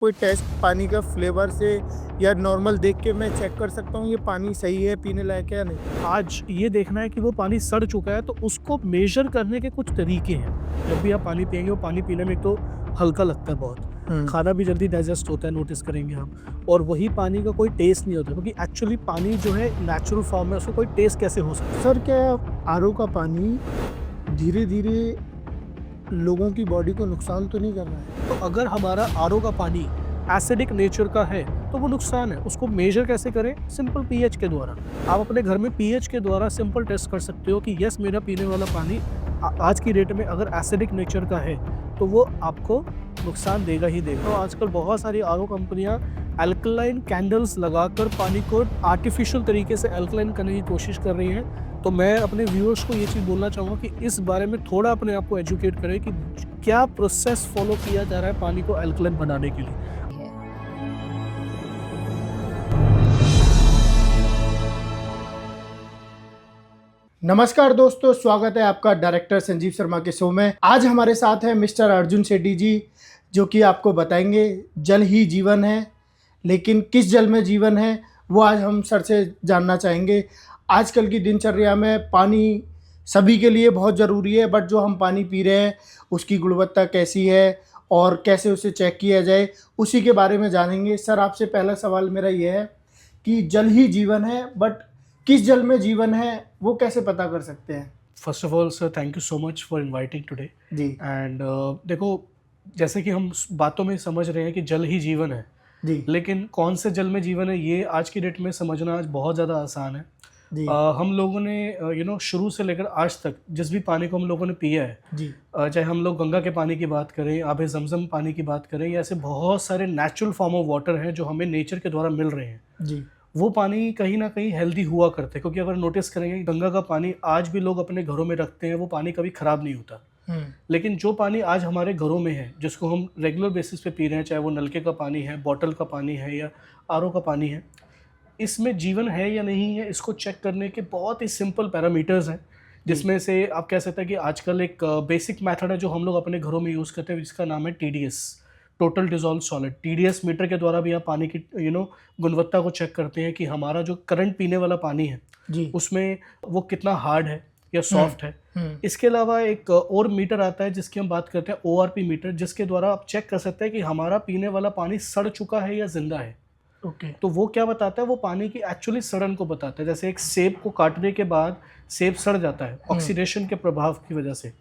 कोई टेस्ट पानी का फ्लेवर से या नॉर्मल देख के मैं चेक कर सकता हूँ ये पानी सही है पीने लायक है या नहीं? आज ये देखना है कि वो पानी सड़ चुका है तो उसको मेजर करने के कुछ तरीके हैं। जब भी आप पानी पिएंगे वो पानी पीने में एक तो हल्का लगता है बहुत, खाना भी जल्दी डाइजेस्ट होता है, नोटिस करेंगे हम। और वही पानी का कोई टेस्ट नहीं होता, क्योंकि एक्चुअली पानी जो है नेचुरल फॉर्म में, उसका कोई टेस्ट कैसे हो सकता है। सर क्या आरओ का पानी धीरे धीरे लोगों की बॉडी को नुकसान तो नहीं कर रहा है? तो अगर हमारा आरओ का पानी एसिडिक नेचर का है तो वो नुकसान है। उसको मेजर कैसे करें? सिंपल पीएच के द्वारा। आप अपने घर में पीएच के द्वारा सिंपल टेस्ट कर सकते हो कि यस, मेरा पीने वाला पानी आज की डेट में अगर एसिडिक नेचर का है तो वो आपको नुकसान देगा ही देगा। तो आजकल बहुत सारी आरओ कंपनियां अल्कलाइन कैंडल्स लगाकर पानी को आर्टिफिशियल तरीके से अल्कलाइन करने की कोशिश कर रही हैं। तो मैं अपने व्यूअर्स को ये चीज़ बोलना चाहूँगा कि इस बारे में थोड़ा अपने आप को एजुकेट करें कि क्या प्रोसेस फॉलो किया जा रहा है पानी को अल्कलाइन बनाने के लिए। नमस्कार दोस्तों, स्वागत है आपका डायरेक्टर संजीव शर्मा के शो में। आज हमारे साथ हैं मिस्टर अर्जुन सेठी जी, जो कि आपको बताएंगे जल ही जीवन है, लेकिन किस जल में जीवन है वो आज हम सर से जानना चाहेंगे। आजकल की दिनचर्या में पानी सभी के लिए बहुत ज़रूरी है, बट जो हम पानी पी रहे हैं उसकी गुणवत्ता कैसी है और कैसे उसे चेक किया जाए, उसी के बारे में जानेंगे। सर, आपसे पहला सवाल मेरा ये है कि जल ही जीवन है, बट किस जल में जीवन है वो कैसे पता कर सकते हैं? First of all sir, thank you so much for inviting today. जी एंड देखो, जैसे कि हम बातों में समझ रहे हैं कि जल ही जीवन है, जी लेकिन कौन से जल में जीवन है ये आज की डेट में समझना आज बहुत ज़्यादा आसान है। जी हम लोगों ने शुरू से लेकर आज तक जिस भी पानी को हम लोगों ने पिया है, जी चाहे हम लोग गंगा के पानी की बात करें, आबे ज़मज़म पानी की बात करें, या ऐसे बहुत सारे नेचुरल फॉर्म ऑफ वाटर हैं जो हमें नेचर के द्वारा मिल रहे हैं, जी वो पानी कहीं ना कहीं हेल्दी हुआ करते हैं। क्योंकि अगर नोटिस करेंगे, गंगा का पानी आज भी लोग अपने घरों में रखते हैं, वो पानी कभी ख़राब नहीं होता। लेकिन जो पानी आज हमारे घरों में है, जिसको हम रेगुलर बेसिस पे पी रहे हैं, चाहे वो नलके का पानी है, बॉटल का पानी है या आरओ का पानी है, इसमें जीवन है या नहीं है, इसको चेक करने के बहुत ही सिंपल पैरामीटर्स हैं। जिसमें से आप कह सकते हैं कि आजकल एक बेसिक मेथड है जो हम लोग अपने घरों में यूज़ करते हैं, जिसका नाम है TDS, total dissolve solid. TDS meter के द्वारा भी आप पानी की गुणवत्ता को चेक करते हैं कि हमारा जो करंट पीने वाला पानी है जी उसमें वो कितना हार्ड है या सॉफ्ट है। इसके अलावा एक और मीटर आता है जिसकी हम बात करते हैं ओआरपी मीटर, जिसके द्वारा आप चेक कर सकते हैं कि हमारा पीने वाला पानी सड़ चुका है या जिंदा है। ओके तो वो क्या बताता है? वो पानी की एक्चुअली सड़न को बताता है। जैसे एक सेब को काटने के बाद सेब सड़ जाता है ऑक्सीडेशन के प्रभाव की वजह से,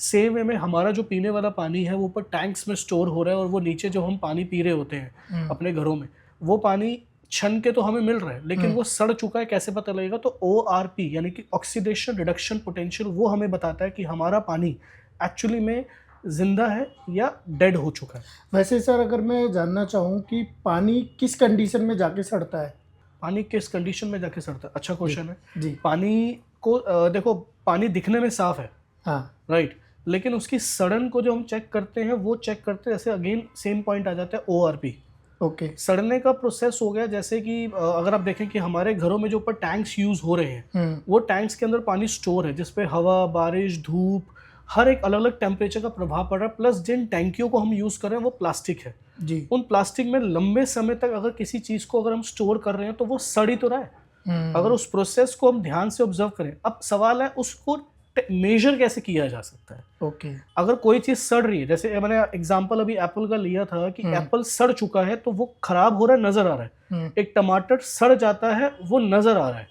सेम वे में हमारा जो पीने वाला पानी है वो ऊपर टैंक्स में स्टोर हो रहा है, और वो नीचे जो हम पानी पी रहे होते हैं अपने घरों में, वो पानी छन के तो हमें मिल रहा है, लेकिन वो सड़ चुका है कैसे पता लगेगा? तो ORP यानी कि ऑक्सीडेशन रिडक्शन पोटेंशियल, वो हमें बताता है कि हमारा पानी एक्चुअली में जिंदा है या डेड हो चुका है। वैसे सर, अगर मैं जानना चाहूँ कि पानी किस कंडीशन में जाके सड़ता है? पानी किस कंडीशन में जाके सड़ता है? अच्छा क्वेश्चन है। जी पानी को देखो, पानी दिखने में साफ है, हाँ राइट, लेकिन उसकी सड़न को जो हम चेक करते हैं वो चेक करते हैं, जैसे अगेन सेम पॉइंट आ जाता है ORP। ओके सड़ने का प्रोसेस हो गया, जैसे कि अगर आप देखें कि हमारे घरों में जो ऊपर टैंक्स यूज हो रहे हैं, वो टैंक्स के अंदर पानी स्टोर है, जिसपे हवा, बारिश, धूप, हर एक अलग अलग टेम्परेचर का प्रभाव पड़ रहा है। प्लस जिन टैंकियों को हम यूज कर रहे हैं वो प्लास्टिक है। जी उन प्लास्टिक में लंबे समय तक अगर किसी चीज को अगर हम स्टोर कर रहे हैं तो वो सड़ ही तो रहा है। अगर उस प्रोसेस को हम ध्यान से ऑब्जर्व करें, अब सवाल है उसको मेजर कैसे किया जा सकता है। ओके अगर कोई चीज सड़ रही है, जैसे मैंने एग्जांपल अभी एप्पल का लिया था कि एप्पल सड़ चुका है तो वो खराब हो रहा है, नजर आ रहा है। एक टमाटर सड़ जाता है, वो नजर आ रहा है।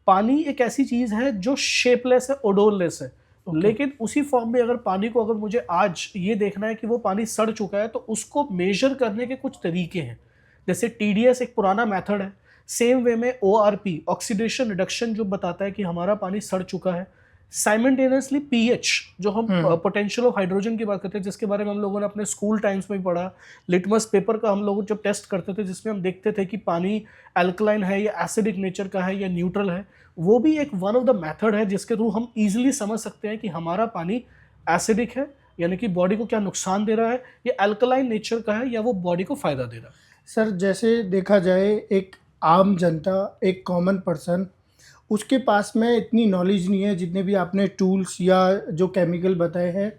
पानी एक ऐसी चीज है जो शेपलेस है, ओडोरलेस है। लेकिन उसी फॉर्म में अगर पानी को, अगर मुझे आज ये देखना है कि वो पानी सड़ चुका है, तो उसको मेजर करने के कुछ तरीके हैं। जैसे TDS एक पुराना मेथड है, सेम वे में ORP ऑक्सीडेशन रिडक्शन जो बताता है कि हमारा पानी सड़ चुका है। साइमल्टेनियसली पीएच, जो हम पोटेंशियल ऑफ हाइड्रोजन की बात करते हैं, जिसके बारे में हम लोगों ने अपने स्कूल टाइम्स में भी पढ़ा। लिटमस पेपर का हम लोग जब टेस्ट करते थे, जिसमें हम देखते थे कि पानी अल्कलाइन है या एसिडिक नेचर का है या न्यूट्रल है, वो भी एक वन ऑफ द मेथड है जिसके थ्रू हम इजीली समझ सकते हैं कि हमारा पानी एसिडिक है, यानी कि बॉडी को क्या नुकसान दे रहा है, या अल्कलाइन नेचर का है या वो बॉडी को फायदा दे रहा है। सर, जैसे देखा जाए एक आम जनता, एक कॉमन पर्सन, उसके पास में इतनी नॉलेज नहीं है, जितने भी आपने टूल्स या जो केमिकल बताए हैं,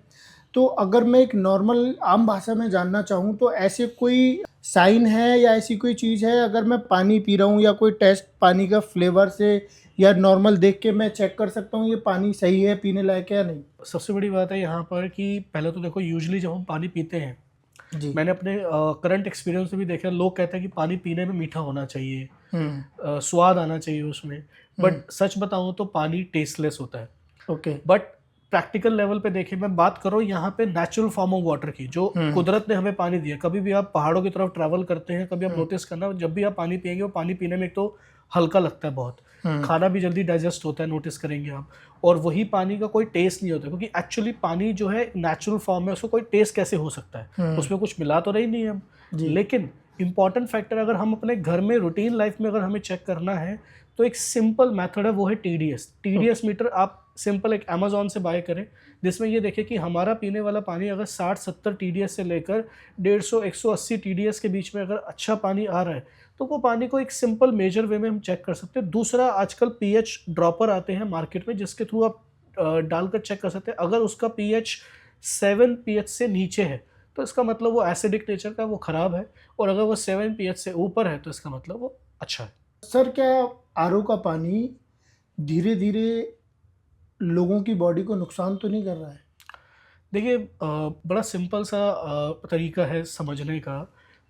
तो अगर मैं एक नॉर्मल आम भाषा में जानना चाहूँ तो ऐसे कोई साइन है या ऐसी कोई चीज़ है, अगर मैं पानी पी रहा हूँ या कोई टेस्ट पानी का फ्लेवर से या नॉर्मल देख के मैं चेक कर सकता हूँ ये पानी सही है, पीने लायक है या नहीं? सबसे बड़ी बात है यहाँ पर कि पहले तो देखो, यूजुअली जब हम पानी पीते हैं, जी। मैंने अपने करंट एक्सपीरियंस में भी देखा, लोग कहते हैं कि पानी पीने में मीठा होना चाहिए, स्वाद आना चाहिए उसमें, बट सच बताऊं तो पानी टेस्टलेस होता है। ओके। बट प्रैक्टिकल लेवल पे देखें, मैं बात कर रहा हूँ यहाँ पे नेचुरल फॉर्म ऑफ वाटर की, जो कुदरत ने हमें पानी दिया। कभी भी आप पहाड़ों की तरफ ट्रैवल करते हैं, कभी आप नोटिस करना, जब भी आप पानी पिएंगे वो पानी पीने में एक तो हल्का लगता है बहुत, खाना भी जल्दी डाइजेस्ट होता है, नोटिस करेंगे आप, और वही पानी का कोई टेस्ट नहीं होता, क्योंकि एक्चुअली पानी जो है नेचुरल फॉर्म में, उसको कोई टेस्ट कैसे हो सकता है, उसमें कुछ मिला तो रही नहीं है हम। लेकिन इंपॉर्टेंट फैक्टर अगर हम अपने घर में रूटीन लाइफ में अगर हमें चेक करना है तो एक सिंपल मेथड है, वो है TDS मीटर। आप सिंपल एक अमेजोन से बाय करें, जिसमें ये देखें कि हमारा पीने वाला पानी अगर 60-70 TDS से लेकर 150-180 TDS के बीच में अगर अच्छा पानी आ रहा है, तो वो पानी को एक सिंपल मेजर वे में हम चेक कर सकते हैं। दूसरा, आजकल pH ड्रॉपर आते हैं मार्केट में, जिसके थ्रू आप डालकर चेक कर सकते हैं। अगर उसका pH 7 pH से नीचे है तो इसका मतलब वो एसिडिक नेचर का, वो ख़राब है, और अगर वो 7 pH से ऊपर है तो इसका मतलब वो अच्छा है। सर, क्या आरओ का पानी धीरे धीरे लोगों की बॉडी को नुकसान तो नहीं कर रहा है? देखिए, बड़ा सिंपल सा तरीका है समझने का।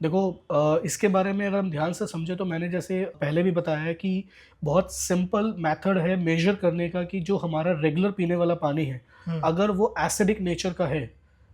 देखो, इसके बारे में अगर हम ध्यान से समझे तो मैंने जैसे पहले भी बताया है कि बहुत सिंपल मेथड है मेजर करने का, कि जो हमारा रेगुलर पीने वाला पानी है, अगर वो एसिडिक नेचर का है,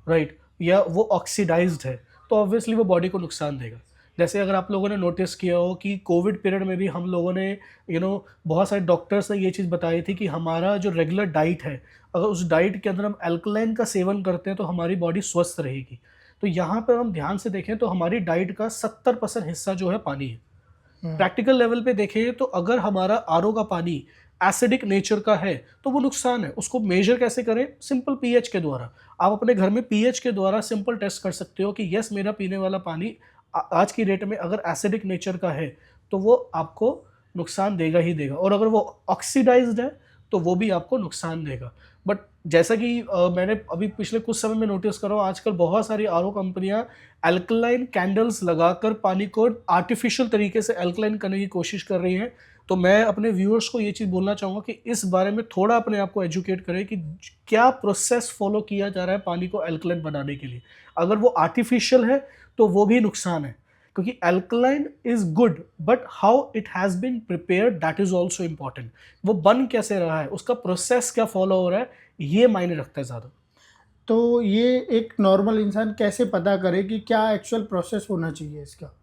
राइट, या वो ऑक्सीडाइज्ड है, तो ऑब्वियसली वो बॉडी को नुकसान देगा। जैसे अगर आप लोगों ने नोटिस किया हो कि कोविड पीरियड में भी हम लोगों ने बहुत सारे डॉक्टर्स ने ये चीज़ बताई थी कि हमारा जो रेगुलर डाइट है, अगर उस डाइट के अंदर हम अल्कलाइन का सेवन करते हैं तो हमारी बॉडी स्वस्थ रहेगी। तो यहाँ पर हम ध्यान से देखें तो हमारी डाइट का 70% हिस्सा जो है पानी है। प्रैक्टिकल लेवल पे देखें तो अगर हमारा आरओ का पानी एसिडिक नेचर का है तो वो नुकसान है। उसको मेजर कैसे करें? सिंपल पीएच के द्वारा। आप अपने घर में पीएच के द्वारा सिंपल टेस्ट कर सकते हो कि यस, मेरा पीने वाला पानी आज की डेट में अगर एसिडिक नेचर का है तो वो आपको नुकसान देगा ही देगा, और अगर वो ऑक्सीडाइज्ड है तो वो भी आपको नुकसान देगा। बट जैसा कि मैंने अभी पिछले कुछ समय में नोटिस कर रहा हूँ, आजकल बहुत सारी आरओ कंपनियां अल्कलाइन कैंडल्स लगाकर पानी को आर्टिफिशियल तरीके से अल्कलाइन करने की कोशिश कर रही हैं। तो मैं अपने व्यूअर्स को ये चीज़ बोलना चाहूँगा कि इस बारे में थोड़ा अपने आप को एजुकेट करें कि क्या प्रोसेस फॉलो किया जा रहा है पानी को अल्कलाइन बनाने के लिए। अगर वो आर्टिफिशियल है तो वो भी नुकसान है, क्योंकि alkaline is good but how it has been prepared that is also important. वो बन कैसे रहा है, उसका प्रोसेस क्या फॉलो हो रहा है, ये मायने रखता है ज़्यादा। तो ये एक नॉर्मल इंसान कैसे पता करे कि क्या एक्चुअल प्रोसेस होना चाहिए इसका?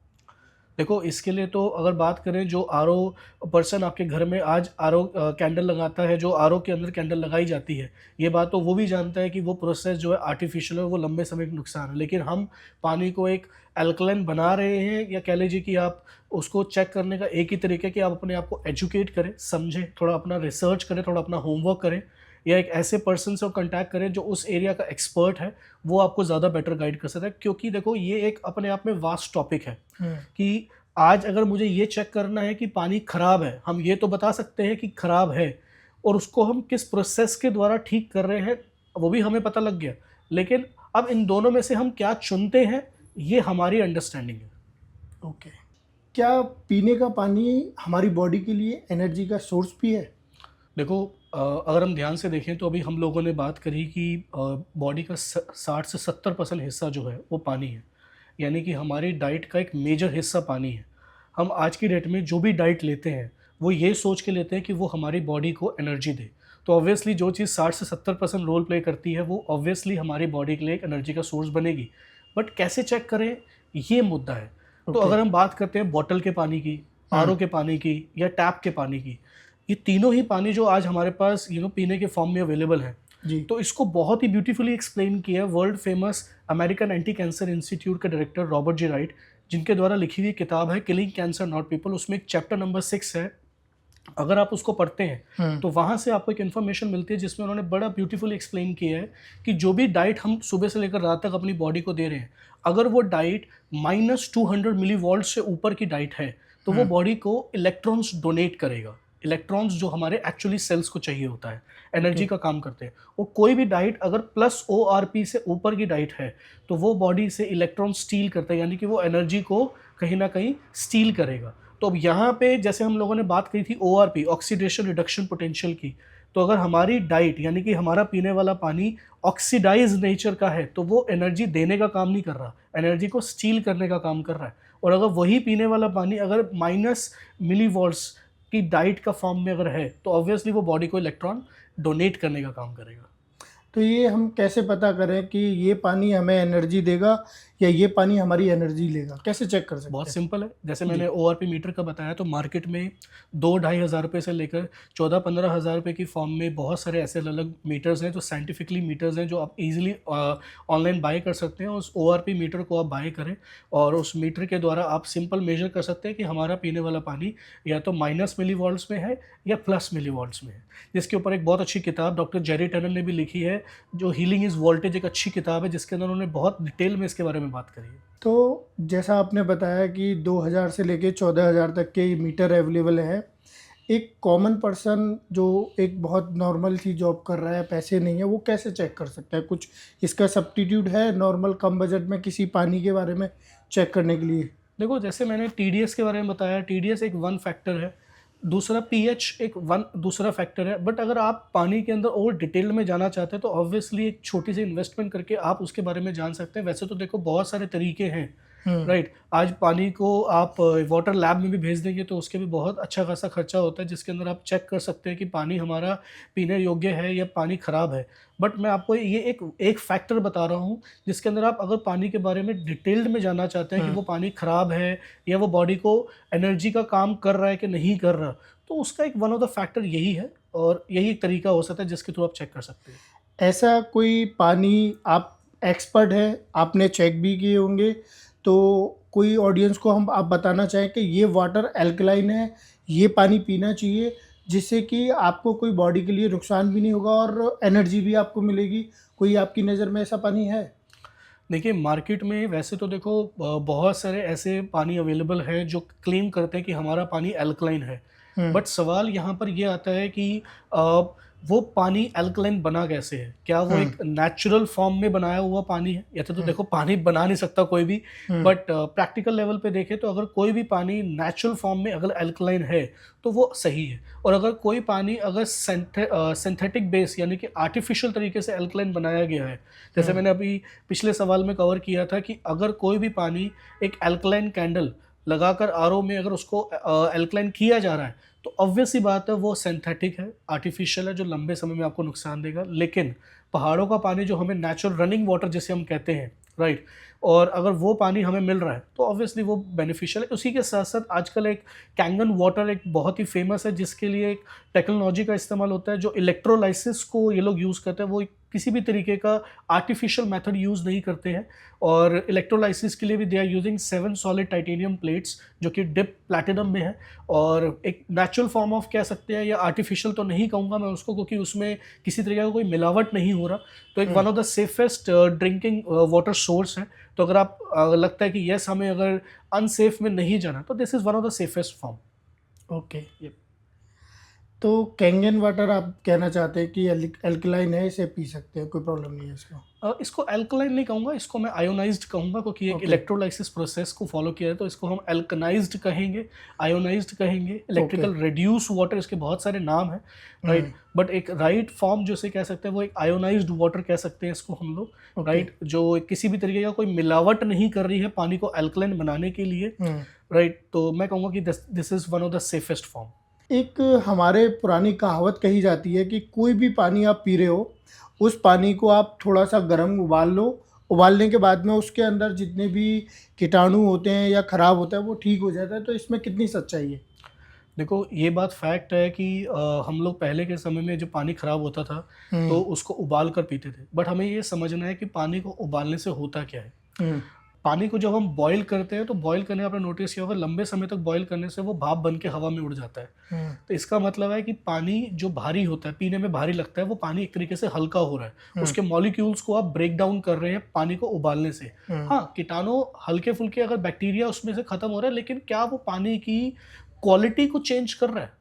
देखो, इसके लिए तो अगर बात करें, जो आरओ पर्सन आपके घर में आज आरओ कैंडल लगाता है, जो आरओ के अंदर कैंडल लगाई जाती है, ये बात तो वो भी जानता है कि वो प्रोसेस जो है आर्टिफिशियल है, वो लंबे समय का नुकसान है। लेकिन हम पानी को एक अल्कलाइन बना रहे हैं, या कह लीजिए कि आप उसको चेक करने का एक ही तरीका है कि आप अपने आप को एजुकेट करें, समझें, थोड़ा अपना रिसर्च करें, थोड़ा अपना होमवर्क करें, या एक ऐसे पर्सन से कांटेक्ट करें जो उस एरिया का एक्सपर्ट है, वो आपको ज़्यादा बेटर गाइड कर सकता है। क्योंकि देखो, ये एक अपने आप में वास्ट टॉपिक है कि आज अगर मुझे ये चेक करना है कि पानी ख़राब है, हम ये तो बता सकते हैं कि ख़राब है, और उसको हम किस प्रोसेस के द्वारा ठीक कर रहे हैं वो भी हमें पता लग गया। लेकिन अब इन दोनों में से हम क्या चुनते हैं, ये हमारी अंडरस्टैंडिंग है। ओके। क्या पीने का पानी हमारी बॉडी के लिए एनर्जी का सोर्स भी है? देखो, अगर हम ध्यान से देखें तो अभी हम लोगों ने बात करी कि बॉडी का 60 से 70% हिस्सा जो है वो पानी है, यानी कि हमारी डाइट का एक मेजर हिस्सा पानी है। हम आज की डेट में जो भी डाइट लेते हैं वो ये सोच के लेते हैं कि वो हमारी बॉडी को एनर्जी दे। तो ऑब्वियसली जो चीज़ 60 से 70% रोल प्ले करती है वो ऑब्वियसली हमारी बॉडी के लिए एक एनर्जी का सोर्स बनेगी। बट कैसे चेक करें, ये मुद्दा है। तो अगर हम बात करते हैं बॉटल के पानी की, आरओ के पानी की, या टैप के पानी की, ये तीनों ही पानी जो आज हमारे पास पीने के फॉर्म में अवेलेबल है जी। तो इसको बहुत ही ब्यूटीफुली एक्सप्लेन किया है world famous American anti cancer institute के डायरेक्टर रॉबर्ट जी राइट, जिनके द्वारा लिखी हुई किताब है किलिंग कैंसर नॉट पीपल। उसमें एक चैप्टर नंबर 6 है। अगर आप उसको पढ़ते हैं तो वहाँ से आपको एक इन्फॉर्मेशन मिलती है जिसमें उन्होंने बड़ा ब्यूटीफुली एक्सप्लेन किया है कि जो भी डाइट हम सुबह से लेकर रात तक अपनी बॉडी को दे रहे हैं, अगर वो डाइट -200 मिलीवोल्ट से ऊपर की डाइट है तो वो बॉडी को इलेक्ट्रॉन्स डोनेट करेगा। इलेक्ट्रॉन्स जो हमारे एक्चुअली सेल्स को चाहिए होता है, एनर्जी का काम करते हैं। और कोई भी डाइट अगर प्लस ORP से ऊपर की डाइट है तो वो बॉडी से इलेक्ट्रॉन स्टील करता है, यानी कि वो एनर्जी को कहीं ना कहीं स्टील करेगा। तो अब यहाँ पे जैसे हम लोगों ने बात करी थी ORP, ऑक्सीडेशन रिडक्शन पोटेंशियल की, तो अगर हमारी डाइट यानी कि हमारा पीने वाला पानी ऑक्सीडाइज नेचर का है तो वो एनर्जी देने का काम नहीं कर रहा, एनर्जी को स्टील करने का काम कर रहा है। और अगर वही पीने वाला पानी अगर माइनस मिलीवॉट्स की डाइट का फॉर्म में अगर है तो ऑब्वियसली वो बॉडी को इलेक्ट्रॉन डोनेट करने का काम करेगा। तो ये हम कैसे पता करें कि ये पानी हमें एनर्जी देगा या ये पानी हमारी एनर्जी लेगा, कैसे चेक कर सकते हैं? बहुत सिंपल है, जैसे मैंने ORP मीटर का बताया तो मार्केट में 2-2.5 हज़ार रुपये से लेकर 14-15 हज़ार रुपये की फॉर्म में बहुत सारे ऐसे अलग अलग मीटर्स हैं जो साइंटिफिकली मीटर्स हैं जो आप इजीली ऑनलाइन बाय कर सकते हैं। उस ORP मीटर को आप बाय करें और उस मीटर के द्वारा आप सिंपल मेजर कर सकते हैं कि हमारा पीने वाला पानी या तो माइनस मिलीवॉल्ट्स में है या प्लस मिलीवॉल्ट्स में है, जिसके ऊपर एक बहुत अच्छी किताब डॉक्टर जेरी टनल ने भी लिखी है जो हीलिंग इज़ वोल्टेज, एक अच्छी किताब है जिसके अंदर उन्होंने बहुत डिटेल में इसके बारे में बात करी है। तो जैसा आपने बताया कि 2000 से लेके 14,000 तक के मीटर अवेलेबल हैं। एक कॉमन पर्सन जो एक बहुत नॉर्मल सी जॉब कर रहा है, पैसे नहीं है, वो कैसे चेक कर सकता है? कुछ इसका सब्स्टिट्यूट है नॉर्मल कम बजट में किसी पानी के बारे में चेक करने के लिए? देखो, जैसे मैंने TDS के बारे में बताया, TDS एक वन फैक्टर है, दूसरा pH एक दूसरा फैक्टर है। बट अगर आप पानी के अंदर और डिटेल में जाना चाहते हैं तो ऑब्वियसली एक छोटी सी इन्वेस्टमेंट करके आप उसके बारे में जान सकते हैं। वैसे तो देखो बहुत सारे तरीके हैं, राइट। आज पानी को आप वाटर लैब में भी भेज देंगे तो उसके भी बहुत अच्छा खासा खर्चा होता है, जिसके अंदर आप चेक कर सकते हैं कि पानी हमारा पीने योग्य है या पानी ख़राब है। बट मैं आपको ये एक फैक्टर बता रहा हूँ जिसके अंदर आप अगर पानी के बारे में डिटेल्ड में जानना चाहते हैं कि वो पानी ख़राब है या वो बॉडी को एनर्जी का काम कर रहा है कि नहीं कर रहा, तो उसका एक वन ऑफ द फैक्टर यही है और यही एक तरीका हो सकता है जिसके थ्रू आप चेक कर सकते हैं। ऐसा कोई पानी, आप एक्सपर्ट हैं, आपने चेक भी किए होंगे, तो कोई ऑडियंस को आप बताना चाहें कि ये वाटर एल्कलाइन है, ये पानी पीना चाहिए, जिससे कि आपको कोई बॉडी के लिए नुकसान भी नहीं होगा और एनर्जी भी आपको मिलेगी? कोई आपकी नज़र में ऐसा पानी है? देखिए, मार्केट में वैसे तो देखो बहुत सारे ऐसे पानी अवेलेबल हैं जो क्लेम करते हैं कि हमारा पानी एल्कलाइन है। बट सवाल यहाँ पर ये आता है कि वो पानी एल्कलाइन बना कैसे है? क्या वो एक नेचुरल फॉर्म में बनाया हुआ पानी है? या तो देखो पानी बना नहीं सकता कोई भी, बट प्रैक्टिकल लेवल पे देखें तो अगर कोई भी पानी नेचुरल फॉर्म में अगर एल्कलाइन है तो वो सही है। और अगर कोई पानी अगर सिंथेटिक बेस यानी कि आर्टिफिशियल तरीके से एल्कलाइन बनाया गया है, जैसे मैंने अभी पिछले सवाल में कवर किया था कि अगर कोई भी पानी एक एल्कलाइन कैंडल लगाकर RO में अगर उसको एल्कलाइन किया जा रहा है तो ऑब्वियस सी बात है वो सिंथेटिक है, आर्टिफिशियल है, जो लंबे समय में आपको नुकसान देगा। लेकिन पहाड़ों का पानी जो हमें नेचुरल रनिंग वाटर जिसे हम कहते हैं, राइट, और अगर वो पानी हमें मिल रहा है तो ऑब्वियसली वो बेनिफिशियल है। उसी के साथ साथ आजकल एक कैंगन वाटर एक बहुत ही फेमस है जिसके लिए एक टेक्नोलॉजी का इस्तेमाल होता है, जो इलेक्ट्रोलाइसिस को ये लोग यूज़ करते हैं। वो किसी भी तरीके का आर्टिफिशियल मेथड यूज़ नहीं करते हैं और इलेक्ट्रोलाइसिस के लिए भी they are using 7 solid titanium plates जो कि डिप प्लैटिनम में है और एक नेचुरल फॉर्म ऑफ कह सकते हैं, या आर्टिफिशियल तो नहीं कहूँगा मैं उसको क्योंकि उसमें किसी तरीके का कोई मिलावट नहीं हो रहा। तो एक one of the safest drinking water source है। तो अगर आप लगता है कि यस हमें अगर अनसेफ में नहीं जाना तो this is one of the safest form. Okay. तो कैंगन वाटर आप कहना चाहते हैं कि एल्कलाइन है, इसे पी सकते हैं, कोई प्रॉब्लम नहीं है इसको? इसको एल्कलाइन नहीं कहूँगा, इसको मैं आयोनाइज्ड कहूँगा क्योंकि एक इलेक्ट्रोलाइसिस प्रोसेस को फॉलो किया है तो इसको हम एल्कनाइज्ड कहेंगे, आयोनाइज्ड कहेंगे, इलेक्ट्रिकल रिड्यूस वाटर, इसके बहुत सारे नाम हैं, राइट। बट एक राइट फॉर्म जो से कह सकते हैं वो एक आयोनाइज्ड वाटर कह सकते हैं इसको हम लोग, राइट, जो किसी भी तरीके का कोई मिलावट नहीं कर रही है पानी को एल्कलाइन बनाने के लिए, राइट। तो मैं कहूँगा कि this is one of the safest form. एक हमारे पुरानी कहावत कही जाती है कि कोई भी पानी आप पी रहे हो उस पानी को आप थोड़ा सा गर्म उबाल लो, उबालने के बाद में उसके अंदर जितने भी कीटाणु होते हैं या ख़राब होता है वो ठीक हो जाता है। तो इसमें कितनी सच्चाई है? देखो, ये बात फैक्ट है कि हम लोग पहले के समय में जब पानी ख़राब होता था तो उसको उबाल कर पीते थे। बट हमें ये समझना है कि पानी को उबालने से होता क्या है। पानी को जब हम बॉईल करते हैं तो बॉईल करने आपने नोटिस किया होगा लंबे समय तक बॉईल करने से वो भाप बन के हवा में उड़ जाता है। तो इसका मतलब है कि पानी जो भारी होता है, पीने में भारी लगता है, वो पानी एक तरीके से हल्का हो रहा है। उसके मॉलिक्यूल्स को आप ब्रेक डाउन कर रहे हैं पानी को उबालने से। हाँ, कीटाणु हल्के फुल्के अगर बैक्टीरिया उसमें से खत्म हो रहा है, लेकिन क्या वो पानी की क्वालिटी को चेंज कर रहा है?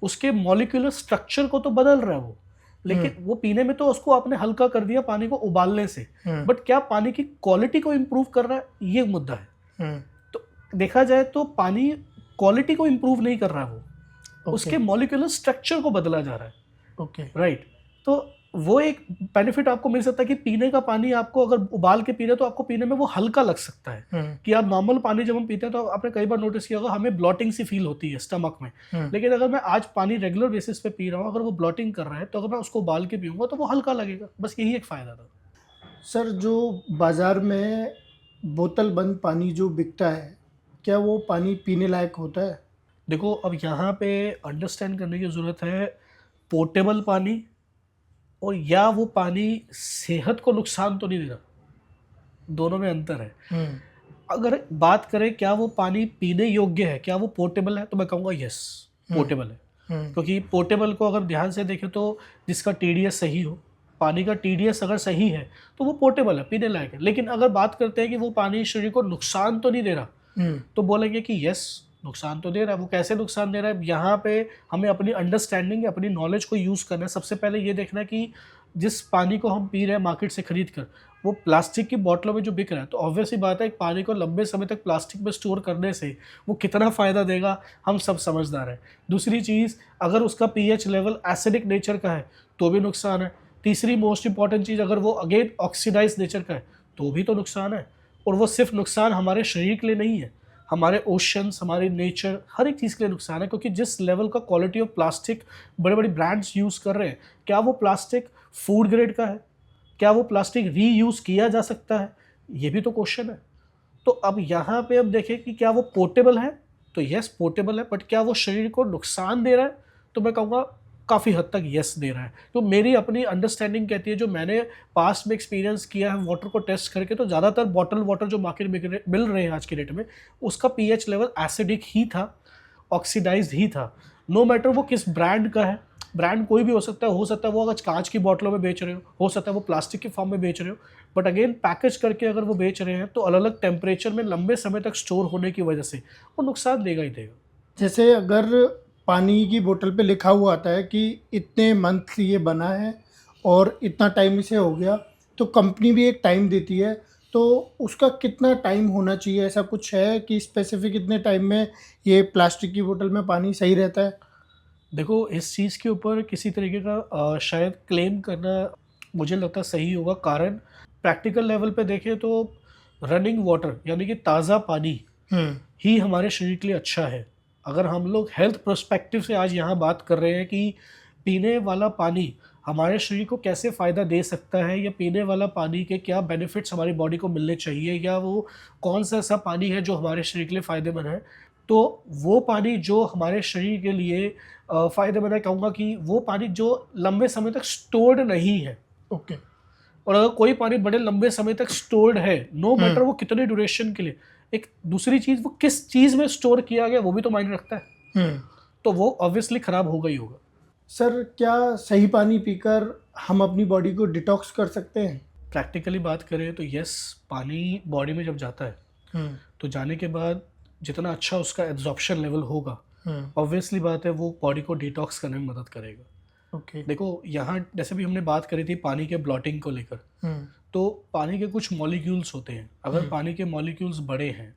उसके मॉलिक्यूलर स्ट्रक्चर को तो बदल रहा है वो, लेकिन वो पीने में तो उसको आपने हल्का कर दिया पानी को उबालने से, बट क्या पानी की क्वालिटी को इम्प्रूव कर रहा है, ये मुद्दा है। तो देखा जाए तो पानी क्वालिटी को इम्प्रूव नहीं कर रहा है वो, उसके मॉलिक्यूलर स्ट्रक्चर को बदला जा रहा है। राइट, तो वो एक बेनिफिट आपको मिल सकता है कि पीने का पानी आपको अगर उबाल के पी रहे तो आपको पीने में वो हल्का लग सकता है। कि आप नॉर्मल पानी जब हम पीते हैं तो आपने कई बार नोटिस किया होगा हमें ब्लॉटिंग सी फील होती है स्टमक में, लेकिन अगर मैं आज पानी रेगुलर बेसिस पे पी रहा हूँ, अगर वो ब्लॉटिंग कर रहा है तो अगर मैं उसको उबाल के पीऊंगा तो वो हल्का लगेगा, बस यही एक फ़ायदा था। सर, जो बाज़ार में बोतल बंद पानी जो बिकता है, क्या वो पानी पीने लायक होता है? देखो, अब यहाँ पे अंडरस्टैंड करने की ज़रूरत है, पोर्टेबल पानी और या वो पानी सेहत को नुकसान तो नहीं दे रहा, दोनों में अंतर है। अगर बात करें क्या वो पानी पीने योग्य है, क्या वो पोर्टेबल है, तो मैं कहूँगा यस, पोर्टेबल है। क्योंकि पोर्टेबल को अगर ध्यान से देखें तो जिसका टीडीएस सही हो, पानी का टीडीएस अगर सही है तो वो पोर्टेबल है, पीने लायक है। लेकिन अगर बात करते हैं कि वो पानी शरीर को नुकसान तो नहीं दे रहा, तो बोलेंगे कि यस, नुकसान तो दे रहा है। वो कैसे नुकसान दे रहा है, यहाँ पे हमें अपनी अंडरस्टैंडिंग, अपनी नॉलेज को यूज़ करना है। सबसे पहले ये देखना है कि जिस पानी को हम पी रहे हैं मार्केट से खरीद कर, वो प्लास्टिक की बोतलों में जो बिक रहा है, तो ऑब्वियस ही बात है पानी को लंबे समय तक प्लास्टिक में स्टोर करने से वो कितना फ़ायदा देगा, हम सब समझदार हैं। दूसरी चीज़, अगर उसका पीएच लेवल एसिडिक नेचर का है तो भी नुकसान है। तीसरी मोस्ट इंपॉर्टेंट चीज़, अगर वो अगेन ऑक्सीडाइज नेचर का है तो भी तो नुकसान है। और वो सिर्फ नुकसान हमारे शरीर के लिए नहीं है, हमारे ओशंस, हमारे नेचर, हर एक चीज़ के लिए नुकसान है। क्योंकि जिस लेवल का क्वालिटी ऑफ प्लास्टिक बड़े बड़े ब्रांड्स यूज़ कर रहे हैं, क्या वो प्लास्टिक फूड ग्रेड का है, क्या वो प्लास्टिक रीयूज़ किया जा सकता है, ये भी तो क्वेश्चन है। तो अब यहाँ पे अब देखें कि क्या वो पोर्टेबल है, तो यस पोर्टेबल है, बट क्या वो शरीर को नुकसान दे रहा है, तो मैं कहूँगा काफ़ी हद तक यस दे रहा है। तो मेरी अपनी अंडरस्टैंडिंग कहती है, जो मैंने पास्ट में एक्सपीरियंस किया है वाटर को टेस्ट करके, तो ज़्यादातर बॉटल वाटर जो मार्केट में मिल रहे हैं आज की डेट में, उसका पीएच लेवल एसिडिक ही था, ऑक्सीडाइज्ड ही था। नो मैटर वो किस ब्रांड का है, ब्रांड कोई भी हो सकता है वो अगर कांच की बोतलों में बेच रहे हो सकता है वो प्लास्टिक के फॉर्म में बेच रहे हो, बट अगेन पैकेज करके अगर वो बेच रहे हैं तो अलग अलग टेम्परेचर में लंबे समय तक स्टोर होने की वजह से वो नुकसान देगा ही देगा। जैसे अगर पानी की बोतल पे लिखा हुआ आता है कि इतने मंथ ये बना है और इतना टाइम इसे हो गया, तो कंपनी भी एक टाइम देती है, तो उसका कितना टाइम होना चाहिए? ऐसा कुछ है कि स्पेसिफिक इतने टाइम में ये प्लास्टिक की बोतल में पानी सही रहता है? देखो, इस चीज़ के ऊपर किसी तरीके का शायद क्लेम करना मुझे लगता सही होगा, कारण प्रैक्टिकल लेवल पे देखें तो रनिंग वाटर यानी कि ताज़ा पानी ही हमारे शरीर के लिए अच्छा है। अगर हम लोग हेल्थ पर्सपेक्टिव से आज यहाँ बात कर रहे हैं कि पीने वाला पानी हमारे शरीर को कैसे फ़ायदा दे सकता है, या पीने वाला पानी के क्या बेनिफिट्स हमारी बॉडी को मिलने चाहिए, या वो कौन सा ऐसा पानी है जो हमारे शरीर के लिए फ़ायदेमंद है, तो वो पानी जो हमारे शरीर के लिए फ़ायदेमंद है, कहूँगा कि वो पानी जो लंबे समय तक स्टोर्ड नहीं है। ओके। और अगर कोई पानी बड़े लंबे समय तक स्टोर्ड है, नो मैटर वो कितने ड्यूरेशन के लिए, एक दूसरी चीज़ वो किस चीज़ में स्टोर किया गया वो भी तो मायने रखता है, तो वो ऑब्वियसली ख़राब होगा ही होगा। सर, क्या सही पानी पीकर हम अपनी बॉडी को डिटॉक्स कर सकते हैं? प्रैक्टिकली बात करें तो यस, पानी बॉडी में जब जाता है तो जाने के बाद जितना अच्छा उसका एब्जॉर्प्शन लेवल होगा, ऑब्वियसली बात है वो बॉडी को डिटॉक्स करने में मदद करेगा। ओके। देखो, यहाँ जैसे भी हमने बात करी थी पानी के ब्लॉटिंग को लेकर, तो पानी के कुछ मॉलिक्यूल्स होते हैं। अगर पानी के मॉलिक्यूल्स बड़े हैं,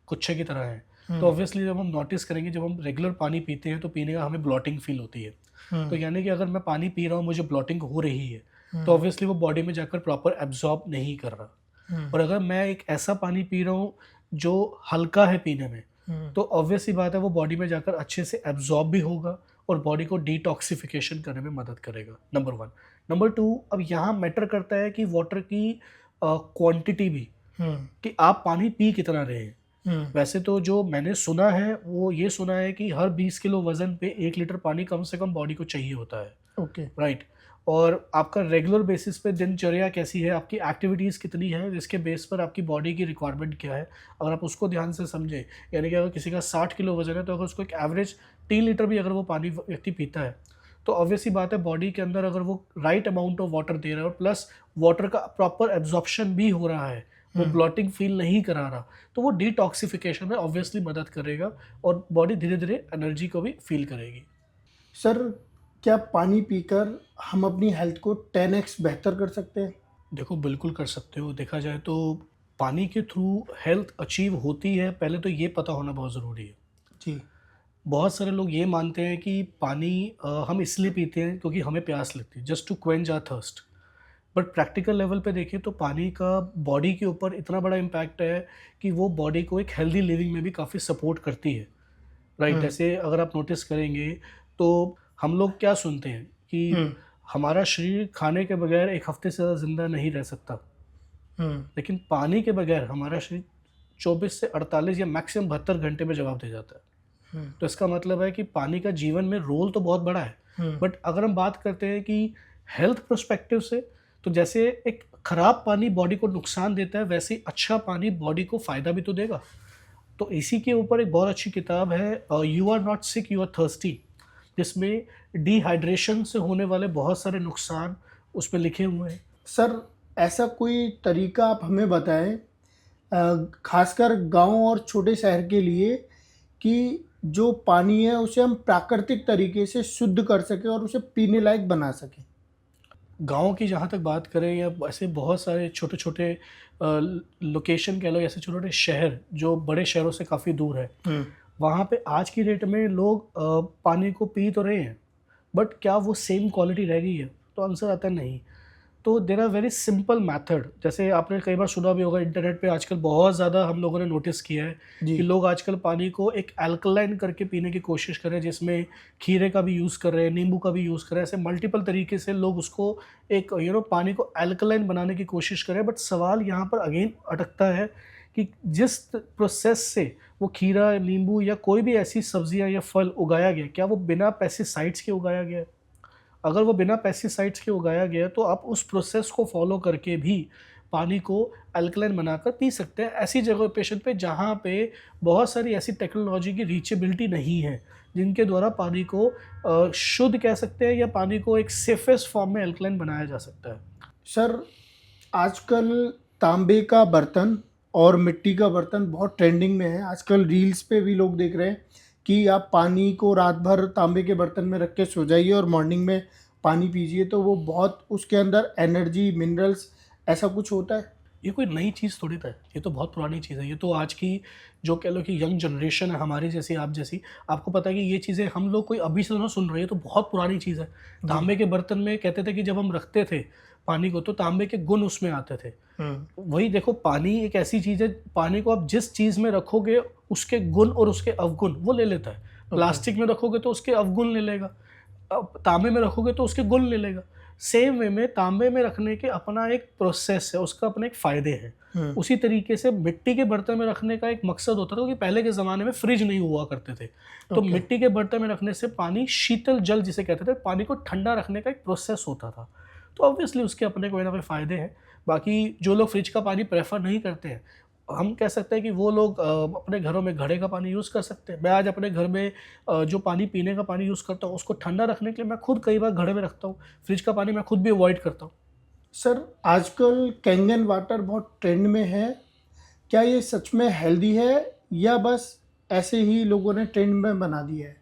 गुच्छे की तरह हैं, तो ऑब्वियसली जब हम नोटिस करेंगे, जब हम रेगुलर पानी पीते हैं तो पीने का हमें ब्लॉटिंग फील होती है। तो यानी कि अगर मैं पानी पी रहा हूँ, मुझे ब्लॉटिंग हो रही है, तो ऑब्वियसली वो बॉडी में जाकर प्रॉपर एब्जॉर्ब नहीं कर रहा। और अगर मैं एक ऐसा पानी पी रहा हूँ जो हल्का है पीने में, तो ऑब्वियसली बात है वो बॉडी में जाकर अच्छे से एब्जॉर्ब भी होगा और बॉडी को डिटॉक्सिफिकेशन करने में मदद करेगा, नंबर 1। नंबर 2, अब यहाँ मैटर करता है कि वाटर की क्वांटिटी भी, कि आप पानी पी कितना रहे हैं। वैसे तो जो मैंने सुना है वो ये सुना है कि हर 20 किलो वजन पे 1 लीटर पानी कम से कम बॉडी को चाहिए होता है। ओके। राइट। और आपका रेगुलर बेसिस पे दिनचर्या कैसी है, आपकी एक्टिविटीज़ कितनी है, जिसके बेस पर आपकी बॉडी की रिक्वायरमेंट क्या है, अगर आप उसको ध्यान से समझें, यानी कि अगर किसी का 60 किलो वजन है तो अगर उसको एक एवरेज 3 लीटर भी अगर वो पानी व्यक्ति पीता है, तो ऑब्वियसली बात है बॉडी के अंदर अगर वो राइट अमाउंट ऑफ वाटर दे रहा है और प्लस वाटर का प्रॉपर एब्जॉर्प्शन भी हो रहा है, वो ब्लॉटिंग फील नहीं करा रहा, तो वो डिटॉक्सिफिकेशन में ऑब्वियसली मदद करेगा और बॉडी धीरे धीरे एनर्जी को भी फील करेगी। सर, क्या पानी पीकर हम अपनी हेल्थ को 10x बेहतर कर सकते हैं? देखो बिल्कुल कर सकते हो। देखा जाए तो पानी के थ्रू हेल्थ अचीव होती है, पहले तो ये पता होना बहुत ज़रूरी है। जी। बहुत सारे लोग ये मानते हैं कि पानी हम इसलिए पीते हैं क्योंकि हमें प्यास लगती है, just to quench our thirst. But practical level पे देखें तो पानी का बॉडी के ऊपर इतना बड़ा इम्पैक्ट है कि वो बॉडी को एक हेल्दी लिविंग में भी काफ़ी सपोर्ट करती है। राइट, हुँ, जैसे अगर आप नोटिस करेंगे तो हम लोग क्या सुनते हैं कि हुँ, हमारा शरीर खाने के बगैर 1 हफ्ते से ज़्यादा ज़िंदा नहीं रह सकता। हुँ, लेकिन पानी के बगैर हमारा शरीर 24 से 48 या मैक्सिमम 72 घंटे में जवाब दे जाता है। हुँ, तो इसका मतलब है कि पानी का जीवन में रोल तो बहुत बड़ा है। हुँ, बट अगर हम बात करते हैं कि हेल्थ पर्सपेक्टिव से, तो जैसे एक खराब पानी बॉडी को नुकसान देता है, वैसे ही अच्छा पानी बॉडी को फ़ायदा भी तो देगा। तो इसी के ऊपर एक बहुत अच्छी किताब है, you are not sick you are thirsty, जिसमें डिहाइड्रेशन से होने वाले बहुत सारे नुकसान उसमें लिखे हुए हैं। सर, ऐसा कोई तरीका आप हमें बताएँ, ख़ासकर गाँव और छोटे शहर के लिए, कि जो पानी है उसे हम प्राकृतिक तरीके से शुद्ध कर सकें और उसे पीने लायक बना सकें? गाँव की जहाँ तक बात करें या ऐसे बहुत सारे छोटे-छोटे लोकेशन कह लो, ऐसे छोटे-छोटे शहर जो बड़े शहरों से काफ़ी दूर है, हुँ, वहाँ पे आज की डेट में लोग पानी को पी तो रहे हैं, बट क्या वो सेम क्वालिटी रह गई है? तो आंसर आता है नहीं। तो there are very simple method, जैसे आपने कई बार सुना भी होगा इंटरनेट पे आजकल बहुत ज़्यादा हम लोगों ने नोटिस किया है जी। कि लोग आजकल पानी को एक अल्कलाइन करके पीने की कोशिश कर रहे हैं, जिसमें खीरे का भी यूज़ कर रहे हैं, नींबू का भी यूज़ कर रहे हैं, ऐसे मल्टीपल तरीके से लोग उसको एक पानी को अल्कलाइन बनाने की कोशिश कर रहे हैं। बट सवाल यहाँ पर अगेन अटकता है कि जिस प्रोसेस से वो खीरा, नींबू या कोई भी ऐसी सब्जियाँ या फल उगाया गया, क्या वो बिना पेस्टिसाइड्स के उगाया गया है? अगर वो बिना पेस्टिसाइड्स के उगाया गया है, तो आप उस प्रोसेस को फॉलो करके भी पानी को अल्कलाइन बनाकर पी सकते हैं, ऐसी जगह पेशेंट पे जहाँ पे बहुत सारी ऐसी टेक्नोलॉजी की रीचेबिलिटी नहीं है, जिनके द्वारा पानी को शुद्ध कह सकते हैं या पानी को एक सेफेस्ट फॉर्म में अल्कलाइन बनाया जा सकता है। सर, आजकल तांबे का बर्तन और मिट्टी का बर्तन बहुत ट्रेंडिंग में है। आजकल रील्स पे भी लोग देख रहे हैं कि आप पानी को रात भर तांबे के बर्तन में रख के सो जाइए और मॉर्निंग में पानी पीजिए, तो वो बहुत उसके अंदर एनर्जी, मिनरल्स, ऐसा कुछ होता है? ये कोई नई चीज़ थोड़ी ना है, ये तो बहुत पुरानी चीज़ है। ये तो आज की जो कह लो कि यंग जनरेशन है हमारी जैसी, आप जैसी, आपको पता है कि ये चीज़ें हम लोग कोई अभी से ना सुन रहे हैं, ये तो बहुत पुरानी चीज़ है। जी। तांबे के बर्तन में कहते थे कि जब हम रखते थे पानी को, तो तांबे के गुण उसमें आते थे। हुँ, वही देखो, पानी एक ऐसी चीज़ है, पानी को आप जिस चीज़ में रखोगे उसके गुण और उसके अवगुण वो ले लेता है। ओके। प्लास्टिक में रखोगे तो उसके अवगुण ले लेगा, तांबे में रखोगे तो उसके गुण ले लेगा। सेम वे में तांबे में रखने के अपना एक प्रोसेस है, उसका अपने एक फ़ायदे हैं। हुँ, उसी तरीके से मिट्टी के बर्तन में रखने का एक मकसद होता था, क्योंकि पहले के ज़माने में फ्रिज नहीं हुआ करते थे। तो ओके। मिट्टी के बर्तन में रखने से पानी शीतल जल जिसे कहते थे, पानी को ठंडा रखने का एक प्रोसेस होता था। तो ऑब्वियसली उसके अपने कोई ना कोई फ़ायदे हैं। बाकी जो लोग फ्रिज का पानी प्रेफ़र नहीं करते हैं, हम कह सकते हैं कि वो लोग अपने घरों में घड़े का पानी यूज़ कर सकते हैं। मैं आज अपने घर में जो पानी पीने का पानी यूज़ करता हूँ, उसको ठंडा रखने के लिए मैं खुद कई बार घड़े में रखता हूँ। फ्रिज का पानी मैं खुद भी अवॉइड करता हूँ। सर, आजकल कैंगन वाटर बहुत ट्रेंड में है। क्या ये सच में हेल्दी है या बस ऐसे ही लोगों ने ट्रेंड में बना दिया है?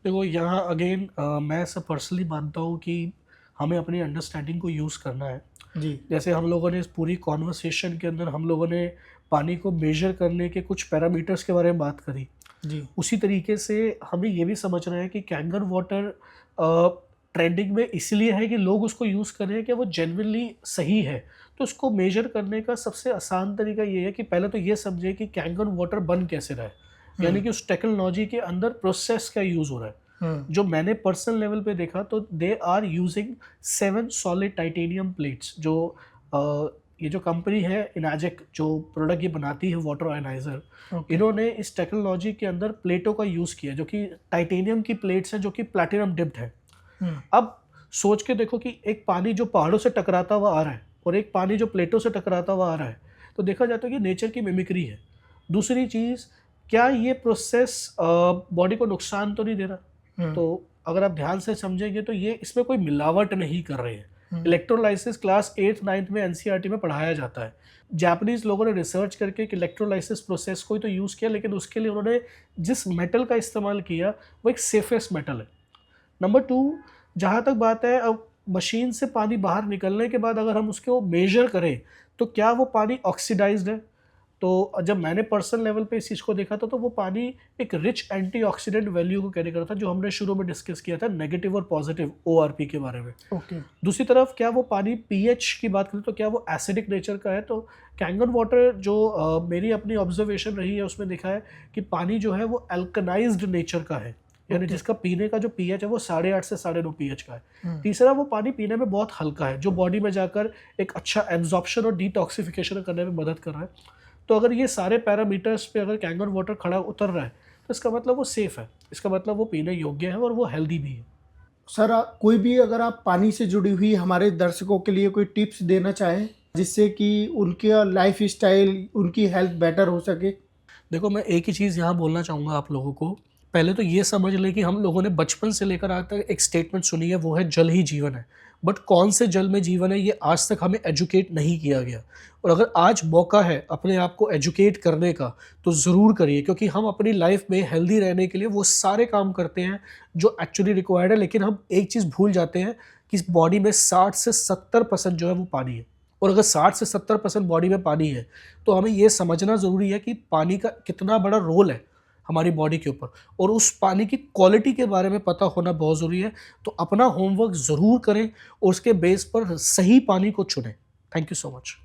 देखो यहाँ अगेन मैं ऐसा पर्सनली मानता हूँ कि हमें अपनी अंडरस्टैंडिंग को यूज़ करना है। जी, जैसे हम लोगों ने इस पूरी कॉन्वर्सेशन के अंदर हम लोगों ने पानी को मेजर करने के कुछ पैरामीटर्स के बारे में बात करी। जी। उसी तरीके से हमें ये भी समझना है कि कैंगन वाटर ट्रेंडिंग में इसलिए है कि लोग उसको यूज़ कर रहे हैं कि वो जेन्युइनली सही है। तो उसको मेजर करने का सबसे आसान तरीका ये है कि पहले तो ये समझे कि कैंगन वाटर बन कैसे रहा है। यानी कि उस टेक्नोलॉजी के अंदर प्रोसेस का यूज़ हो रहा है। हुँ, जो मैंने पर्सनल लेवल पे देखा तो they are using 7 solid titanium plates, जो ये जो कंपनी है इनाजेक, जो प्रोडक्ट ये बनाती है वाटर आयनाइजर, ओके। इन्होंने इस टेक्नोलॉजी के अंदर प्लेटों का यूज़ किया, जो कि टाइटेनियम की प्लेट्स हैं, जो कि प्लैटिनम डिप्ड है। हुँ, अब सोच के देखो कि एक पानी जो पहाड़ों से टकराता हुआ आ रहा है और एक पानी जो प्लेटों से टकराता हुआ आ रहा है, तो देखा जाता है कि नेचर की मिमिक्री है। दूसरी चीज़, क्या ये प्रोसेस बॉडी को नुकसान तो नहीं दे रहा? हुँ, तो अगर आप ध्यान से समझेंगे तो ये इसमें कोई मिलावट नहीं कर रहे हैं। हुँ, इलेक्ट्रोलाइसिस क्लास 8th 9th में एनसीईआरटी में पढ़ाया जाता है। जापानीज़ लोगों ने रिसर्च करके एक इलेक्ट्रोलाइसिस प्रोसेस को ही तो यूज़ किया, लेकिन उसके लिए उन्होंने जिस मेटल का इस्तेमाल किया वो एक सेफेस्ट मेटल है। नंबर 2, जहाँ तक बात है अब मशीन से पानी बाहर निकलने के बाद अगर हम उसको मेजर करें तो क्या वो पानी ऑक्सीडाइज्ड है? तो जब मैंने पर्सनल लेवल पे इस चीज़ को देखा था तो वो पानी एक रिच एंटीऑक्सीडेंट वैल्यू को कैरी करता था, जो हमने शुरू में डिस्कस किया था नेगेटिव और पॉजिटिव ओआरपी के बारे में। ओके। दूसरी तरफ क्या वो पानी पीएच की बात करें तो क्या वो एसिडिक नेचर का है? तो कैंगन वाटर जो मेरी अपनी ऑब्जर्वेशन रही है उसमें देखा है कि पानी जो है वो अल्कनाइज्ड नेचर का है, यानी Okay. जिसका पीने का जो पीएच है वो 8.5 से 9.5 पीएच का है। हम्म, तीसरा, वो पानी पीने में बहुत हल्का है, जो बॉडी में जाकर एक अच्छा एब्जॉर्प्शन और डिटॉक्सिफिकेशन करने में मदद कर रहा है। तो अगर ये सारे पैरामीटर्स पे अगर कैंगन वाटर खड़ा उतर रहा है तो इसका मतलब वो सेफ़ है, इसका मतलब वो पीने योग्य है और वो हेल्दी भी है। सर कोई भी अगर आप पानी से जुड़ी हुई हमारे दर्शकों के लिए कोई टिप्स देना चाहें जिससे कि उनका लाइफ स्टाइल, उनकी हेल्थ बेटर हो सके। देखो, मैं एक ही चीज़ यहाँ बोलना चाहूँगा आप लोगों को। पहले तो ये समझ लें कि हम लोगों ने बचपन से लेकर आज तक एक स्टेटमेंट सुनी है, वो है जल ही जीवन है। बट कौन से जल में जीवन है ये आज तक हमें एजुकेट नहीं किया गया। और अगर आज मौका है अपने आप को एजुकेट करने का तो ज़रूर करिए, क्योंकि हम अपनी लाइफ में हेल्दी रहने के लिए वो सारे काम करते हैं जो एक्चुअली रिक्वायर्ड है, लेकिन हम एक चीज़ भूल जाते हैं कि इस बॉडी में 60 से 70% जो है वो पानी है। और अगर 60 से 70% बॉडी में पानी है तो हमें ये समझना ज़रूरी है कि पानी का कितना बड़ा रोल है हमारी बॉडी के ऊपर, और उस पानी की क्वालिटी के बारे में पता होना बहुत ज़रूरी है। तो अपना होमवर्क ज़रूर करें और उसके बेस पर सही पानी को चुनें। Thank you so much.